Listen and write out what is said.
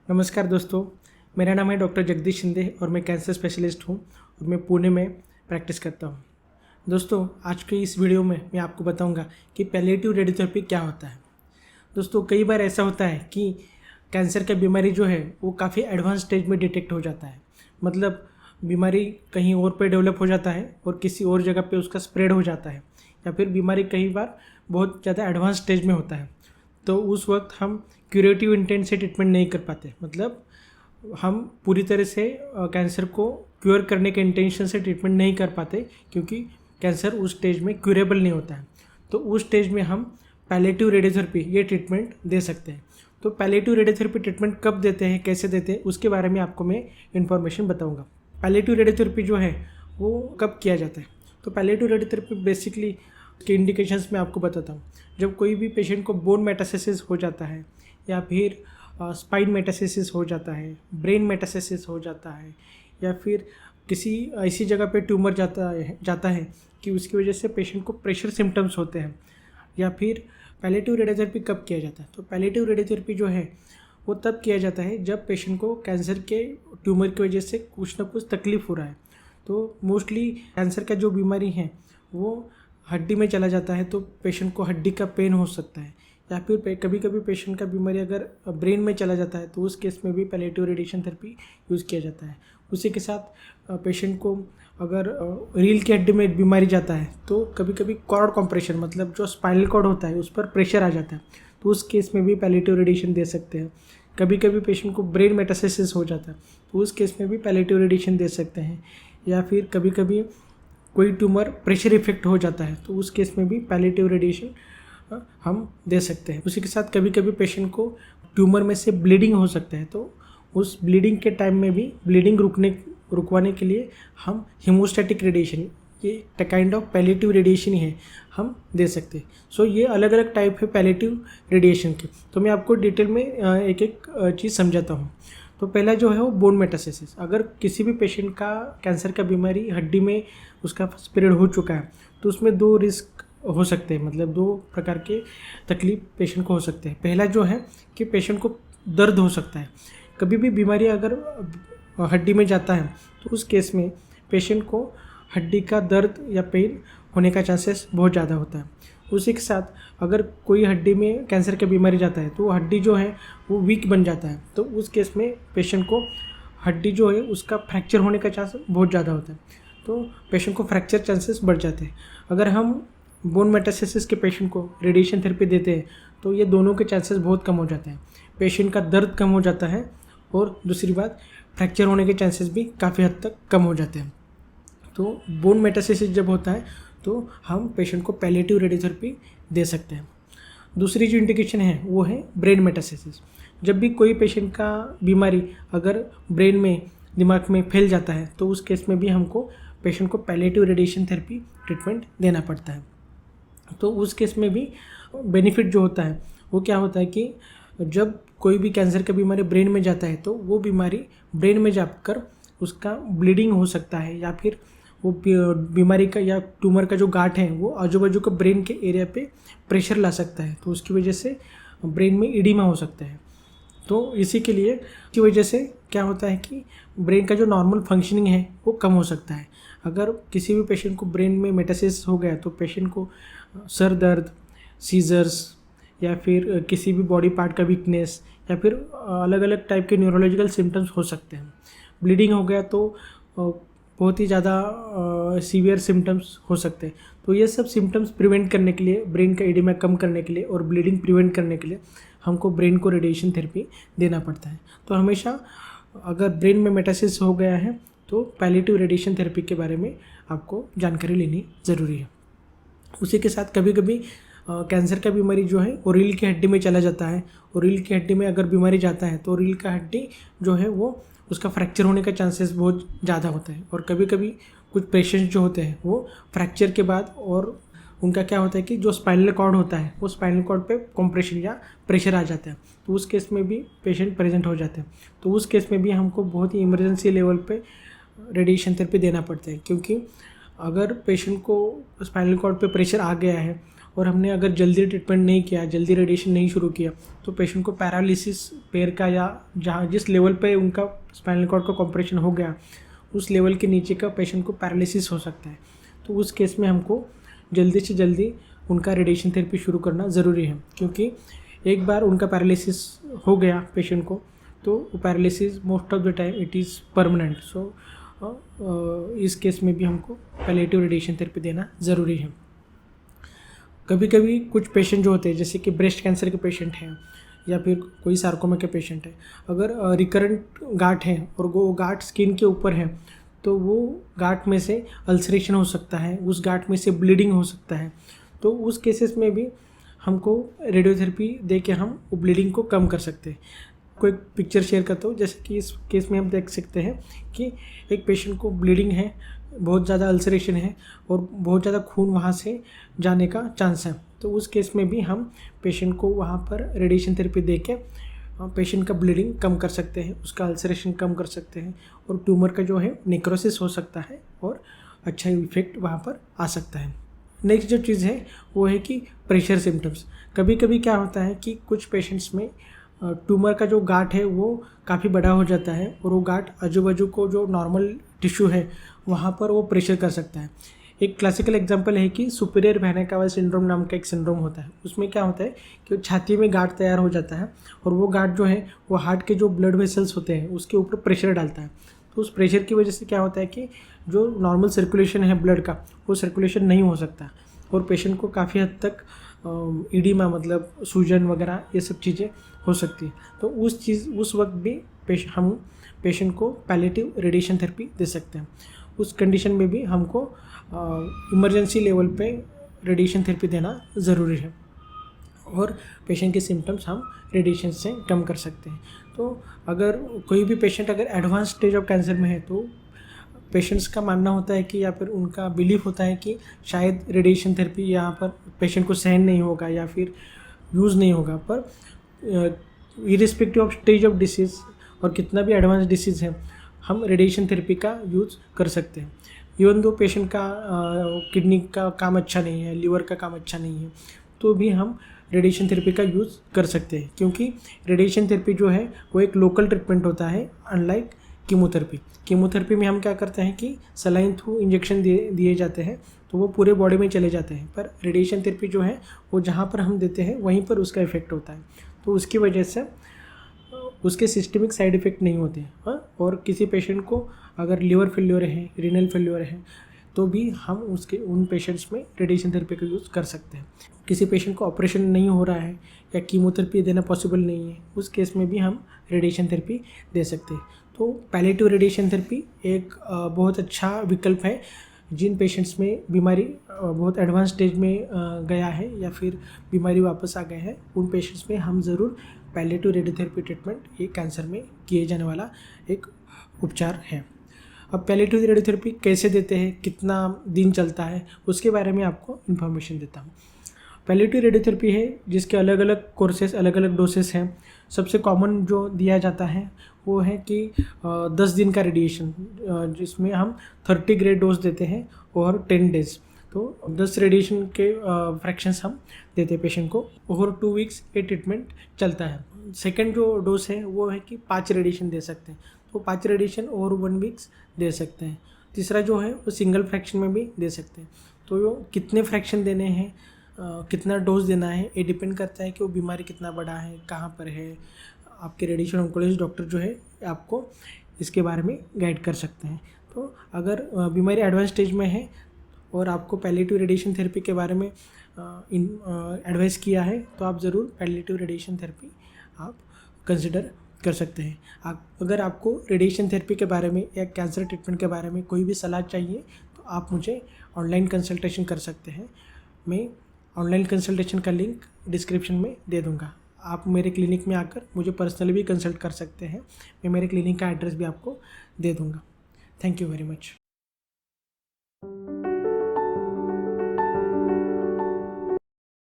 नमस्कार दोस्तों, मेरा नाम है डॉक्टर जगदीश शिंदे और मैं कैंसर स्पेशलिस्ट हूँ और मैं पुणे में प्रैक्टिस करता हूँ। दोस्तों, आज के इस वीडियो में मैं आपको बताऊँगा कि पैलिएटिव रेडियोथेरेपी क्या होता है। दोस्तों, कई बार ऐसा होता है कि कैंसर का बीमारी जो है वो काफ़ी एडवांस स्टेज में डिटेक्ट हो जाता है। मतलब बीमारी कहीं और पे डेवलप हो जाता है और किसी और जगह पे उसका स्प्रेड हो जाता है, या फिर बीमारी कई बार बहुत ज़्यादा एडवांस स्टेज में होता है। तो उस वक्त हम क्यूरेटिव इंटेंट से ट्रीटमेंट नहीं कर पाते। मतलब हम पूरी तरह से कैंसर को क्योर करने के इंटेंशन से ट्रीटमेंट नहीं कर पाते, क्योंकि कैंसर उस स्टेज में क्यूरेबल नहीं होता है। तो उस स्टेज में हम पैलिएटिव रेडियोथेरेपी ये ट्रीटमेंट दे सकते हैं। तो पैलिएटिव रेडियोथेरेपी ट्रीटमेंट कब देते हैं, कैसे देते हैं, उसके बारे में आपको मैं इन्फॉर्मेशन बताऊंगा। पैलिएटिव रेडियोथेरेपी जो है वो कब किया जाता है। तो पैलिएटिव रेडियोथेरेपी बेसिकली के इंडिकेशंस मैं आपको बताता हूँ। जब कोई भी पेशेंट को बोन मेटास्टेसिस हो जाता है, या फिर स्पाइन मेटास्टेसिस हो जाता है, ब्रेन मेटास्टेसिस हो जाता है, या फिर किसी ऐसी जगह पे ट्यूमर जाता है कि उसकी वजह से पेशेंट को प्रेशर सिम्टम्स होते हैं, या फिर पैलिएटिव रेडियोथेरेपी कब किया जाता है। तो पैलिएटिव रेडियोथेरेपी जो है वो तब किया जाता है जब पेशेंट को कैंसर के ट्यूमर की वजह से कुछ ना कुछ तकलीफ़ हो रहा है। तो मोस्टली कैंसर का जो बीमारी है वो हड्डी में चला जाता है, तो पेशेंट को हड्डी का पेन हो सकता है, या फिर कभी कभी पेशेंट का बीमारी अगर ब्रेन में चला जाता है तो उस केस में भी पैलिएटिव रेडिएशन थेरेपी यूज़ किया जाता है। उसी के साथ पेशेंट को अगर रीढ़ की हड्डी में बीमारी जाता है तो कभी कभी कॉर्ड कॉम्प्रेशन, मतलब जो स्पाइनल कॉर्ड होता है उस पर प्रेशर आ जाता है, तो उस केस में भी पैलिएटिव रेडिएशन दे सकते हैं। कभी कभी पेशेंट को ब्रेन मेटास्टेसिस हो जाता है तो उस केस में भी पैलिएटिव रेडिएशन दे सकते हैं। या फिर कभी कभी कोई ट्यूमर प्रेशर इफेक्ट हो जाता है तो उस केस में भी पैलिएटिव रेडिएशन हम दे सकते हैं। उसी के साथ कभी कभी पेशेंट को ट्यूमर में से ब्लीडिंग हो सकता है, तो उस ब्लीडिंग के टाइम में भी ब्लीडिंग रुकवाने के लिए हम हीमोस्टैटिक रेडिएशन, ये काइंड ऑफ पैलिएटिव रेडिएशन ही है, हम दे सकते हैं। सो ये अलग अलग टाइप है पैलिएटिव रेडिएशन के। तो मैं आपको डिटेल में एक एक चीज़ समझाता हूँ। तो पहला जो है वो बोन मेटास्टेसिस। अगर किसी भी पेशेंट का कैंसर का बीमारी हड्डी में उसका स्प्रेड हो चुका है तो उसमें दो रिस्क हो सकते हैं, मतलब दो प्रकार के तकलीफ पेशेंट को हो सकते हैं। पहला जो है कि पेशेंट को दर्द हो सकता है। कभी भी बीमारी अगर हड्डी में जाता है तो उस केस में पेशेंट को हड्डी का दर्द या पेन होने का चांसेस बहुत ज़्यादा होता है। उसी के साथ अगर कोई हड्डी में कैंसर की बीमारी जाता है तो हड्डी जो है वो वीक बन जाता है, तो उस केस में पेशेंट को हड्डी जो है उसका फ्रैक्चर होने का चांस बहुत ज़्यादा होता है, तो पेशेंट को फ्रैक्चर चांसेस बढ़ जाते हैं। अगर हम बोन मेटास्टेसिस के पेशेंट को रेडिएशन थेरेपी देते हैं तो ये दोनों के चांसेस बहुत कम हो जाते हैं। पेशेंट का दर्द कम हो जाता है और दूसरी बात फ्रैक्चर होने के चांसेस भी काफ़ी हद तक कम हो जाते हैं। तो बोन मेटास्टेसिस जब होता है तो हम पेशेंट को पैलिएटिव रेडियोथेरेपी दे सकते हैं। दूसरी जो इंडिकेशन है वो है ब्रेन मेटास्टेसिस। जब भी कोई पेशेंट का बीमारी अगर ब्रेन में, दिमाग में फैल जाता है तो उस केस में भी हमको पेशेंट को पैलिएटिव रेडिएशन थेरेपी ट्रीटमेंट देना पड़ता है। तो उस केस में भी बेनिफिट जो होता है वो क्या होता है कि जब कोई भी कैंसर का बीमारी ब्रेन में जाता है तो वो बीमारी ब्रेन में जाकर उसका ब्लीडिंग हो सकता है, या फिर वो बीमारी का या ट्यूमर का जो गांठ है वो आजू बाजू के ब्रेन के एरिया पे प्रेशर ला सकता है, तो उसकी वजह से ब्रेन में इडीमा हो सकता है। तो इसी के लिए की वजह से क्या होता है कि ब्रेन का जो नॉर्मल फंक्शनिंग है वो कम हो सकता है। अगर किसी भी पेशेंट को ब्रेन में मेटास्टेसिस हो गया तो पेशेंट को सर दर्द, सीजर्स, या फिर किसी भी बॉडी पार्ट का वीकनेस, या फिर अलग अलग टाइप के न्यूरोलॉजिकल सिम्टम्स हो सकते हैं। ब्लीडिंग हो गया तो बहुत ही ज़्यादा सीवियर सिम्टम्स हो सकते हैं। तो ये सब सिम्टम्स प्रिवेंट करने के लिए, ब्रेन का एडिमा कम करने के लिए और ब्लीडिंग प्रिवेंट करने के लिए हमको ब्रेन को रेडिएशन थेरेपी देना पड़ता है। तो हमेशा अगर ब्रेन में मेटास्टेसिस हो गया है तो पैलिएटिव रेडिएशन थेरेपी के बारे में आपको जानकारी लेनी ज़रूरी है। उसी के साथ कभी कभी कैंसर का बीमारी जो है वो रीढ़ की हड्डी में चला जाता है, और रीढ़ की हड्डी में अगर बीमारी जाता है तो रीढ़ का हड्डी जो है वो उसका फ्रैक्चर होने का चांसेस बहुत ज़्यादा होता है। और कभी कभी कुछ पेशेंट्स जो होते हैं वो फ्रैक्चर के बाद और उनका क्या होता है कि जो स्पाइनल कॉर्ड होता है वो स्पाइनल कॉर्ड पे कंप्रेशन या प्रेशर आ जाता है, तो उस केस में भी पेशेंट प्रेजेंट हो जाते हैं। तो उस केस में भी हमको बहुत ही इमरजेंसी लेवल पे रेडिएशन थेरेपी देना पड़ता है, क्योंकि अगर पेशेंट को स्पाइनल कॉर्ड पे प्रेशर आ गया है और हमने अगर जल्दी ट्रीटमेंट नहीं किया, जल्दी रेडिएशन नहीं शुरू किया, तो पेशेंट को पैरालिसिस पैर का, या जहाँ जिस लेवल पे उनका स्पाइनल कॉर्ड का कॉम्प्रेशन हो गया उस लेवल के नीचे का पेशेंट को पैरालिसिस हो सकता है। तो उस केस में हमको जल्दी से जल्दी उनका रेडिएशन थेरेपी शुरू करना ज़रूरी है, क्योंकि एक बार उनका पैरालिसिस हो गया पेशेंट को तो paralysis most of the time it is permanent. So इस केस में भी हमको पैलिएटिव रेडिएशन थेरेपी देना ज़रूरी है। कभी कभी कुछ पेशेंट जो होते हैं, जैसे कि ब्रेस्ट कैंसर के पेशेंट हैं या फिर कोई सार्कोमा के पेशेंट है, अगर रिकरेंट गांठ है और वो गांठ स्किन के ऊपर है तो वो गांठ में से अल्सरेशन हो सकता है, उस गांठ में से ब्लीडिंग हो सकता है। तो उस केसेस में भी हमको रेडियोथेरेपी दे के हम वो ब्लीडिंग को कम कर सकते हैं। कोई पिक्चर शेयर करता हूँ, जैसे कि इस केस में हम देख सकते हैं कि एक पेशेंट को ब्लीडिंग है, बहुत ज़्यादा अल्सरेशन है और बहुत ज़्यादा खून वहाँ से जाने का चांस है। तो उस केस में भी हम पेशेंट को वहाँ पर रेडिएशन थेरेपी दे के पेशेंट का ब्लीडिंग कम कर सकते हैं, उसका अल्सरेशन कम कर सकते हैं और ट्यूमर का जो है नेक्रोसिस हो सकता है और अच्छा इफेक्ट वहाँ पर आ सकता है। नेक्स्ट जो चीज़ है वो है कि प्रेशर सिम्टम्स। कभी कभी क्या होता है कि कुछ पेशेंट्स में ट्यूमर का जो गांठ है वो काफ़ी बड़ा हो जाता है और वो गांठ आजू बाजू को जो नॉर्मल टिश्यू है वहाँ पर वो प्रेशर कर सकता है। एक क्लासिकल एग्जांपल है कि सुपीरियर वैनकावा सिंड्रोम नाम का एक सिंड्रोम होता है। उसमें क्या होता है कि छाती में गांठ तैयार हो जाता है और वो गांठ जो है वो हार्ट के जो ब्लड वेसल्स होते हैं उसके ऊपर प्रेशर डालता है। तो उस प्रेशर की वजह से क्या होता है कि जो नॉर्मल सर्कुलेशन है ब्लड का वो सर्कुलेशन नहीं हो सकता और पेशेंट को काफ़ी हद तक ईडिमा मतलब सूजन वगैरह ये सब चीज़ें हो सकती है। तो उस वक्त भी हम पेशेंट को पैलिएटिव रेडिएशन थेरेपी दे सकते हैं। उस कंडीशन में भी हमको इमरजेंसी लेवल पे रेडिएशन थेरेपी देना ज़रूरी है और पेशेंट के सिम्टम्स हम रेडिएशन से कम कर सकते हैं। तो अगर कोई भी पेशेंट अगर एडवांस स्टेज ऑफ कैंसर में है तो पेशेंट्स का मानना होता है कि या फिर उनका बिलीफ होता है कि शायद रेडिएशन थेरेपी यहाँ पर पेशेंट को सहन नहीं होगा या फिर यूज़ नहीं होगा। पर irrespective of stage of disease और कितना भी एडवांस डिसीज़ है हम रेडिएशन थेरेपी का यूज़ कर सकते हैं। इवन दो पेशेंट का किडनी का काम अच्छा नहीं है, लीवर का काम अच्छा नहीं है, तो भी हम रेडिएशन थेरेपी का यूज़ कर सकते हैं, क्योंकि रेडिएशन थेरेपी जो है वो एक लोकल ट्रीटमेंट होता है अनलाइक कीमोथेरेपी में हम क्या करते हैं कि सलाइन थ्रू इंजेक्शन दिए जाते हैं तो वो पूरे बॉडी में चले जाते हैं। पर रेडिएशन थेरेपी जो है वो जहाँ पर हम देते हैं वहीं पर उसका इफेक्ट होता है, तो उसकी वजह से उसके सिस्टमिक साइड इफ़ेक्ट नहीं होते हैं। और किसी पेशेंट को अगर लीवर फेल्योर है, रीनल फेल्योर है, तो भी हम उन पेशेंट्स में रेडिएशन थेरेपी का यूज़ कर सकते हैं। किसी पेशेंट को ऑपरेशन नहीं हो रहा है या कीमोथेरेपी देना पॉसिबल नहीं है, उस केस में भी हम रेडिएशन थेरेपी दे सकते हैं। तो पैलिएटिव रेडिएशन थेरेपी एक बहुत अच्छा विकल्प है जिन पेशेंट्स में बीमारी बहुत एडवांस स्टेज में गया है या फिर बीमारी वापस आ गए हैं, उन पेशेंट्स में हम ज़रूर पैलिएटिव रेडियोथेरेपी ट्रीटमेंट ये कैंसर में किए जाने वाला एक उपचार है। अब पैलिएटिव रेडियोथेरेपी कैसे देते हैं, कितना दिन चलता है, उसके बारे में आपको इन्फॉर्मेशन देता हूँ। पैलिएटिव रेडियोथेरेपी है जिसके अलग अलग कोर्सेस, अलग अलग डोसेस हैं। सबसे कॉमन जो दिया जाता है वो है कि 10 दिन का रेडिएशन, जिसमें हम 30 ग्रेड डोज देते हैं और 10 डेज, तो 10 रेडिएशन के फ्रैक्शंस हम देते हैं पेशेंट को और 2 वीक्स ये ट्रीटमेंट चलता है। सेकेंड जो डोज है वो है कि 5 रेडिएशन दे सकते हैं, तो 5 रेडिएशन और 1 वीक्स दे सकते हैं। तीसरा जो है वो सिंगल फ्रैक्शन में भी दे सकते हैं। तो वो कितने फ्रैक्शन देने हैं, कितना डोज देना है, ये डिपेंड करता है कि वो बीमारी कितना बड़ा है, कहाँ पर है। आपके रेडिएशन ऑन्कोलॉजिस्ट डॉक्टर जो है आपको इसके बारे में गाइड कर सकते हैं। तो अगर बीमारी एडवांस स्टेज में है और आपको पैलिएटिव रेडिएशन थेरेपी के बारे में एडवाइस किया है तो आप ज़रूर पैलिएटिव रेडिएशन थेरेपी आप कंसिडर कर सकते हैं। अगर आपको रेडिएशन थेरेपी के बारे में या कैंसर ट्रीटमेंट के बारे में कोई भी सलाह चाहिए तो आप मुझे ऑनलाइन कंसल्टेशन कर सकते हैं। मैं ऑनलाइन कंसल्टेशन का लिंक डिस्क्रिप्शन में दे दूँगा। आप मेरे क्लिनिक में आकर मुझे पर्सनली भी कंसल्ट कर सकते हैं। मैं मेरे क्लिनिक का एड्रेस भी आपको दे दूँगा। Thank you very much.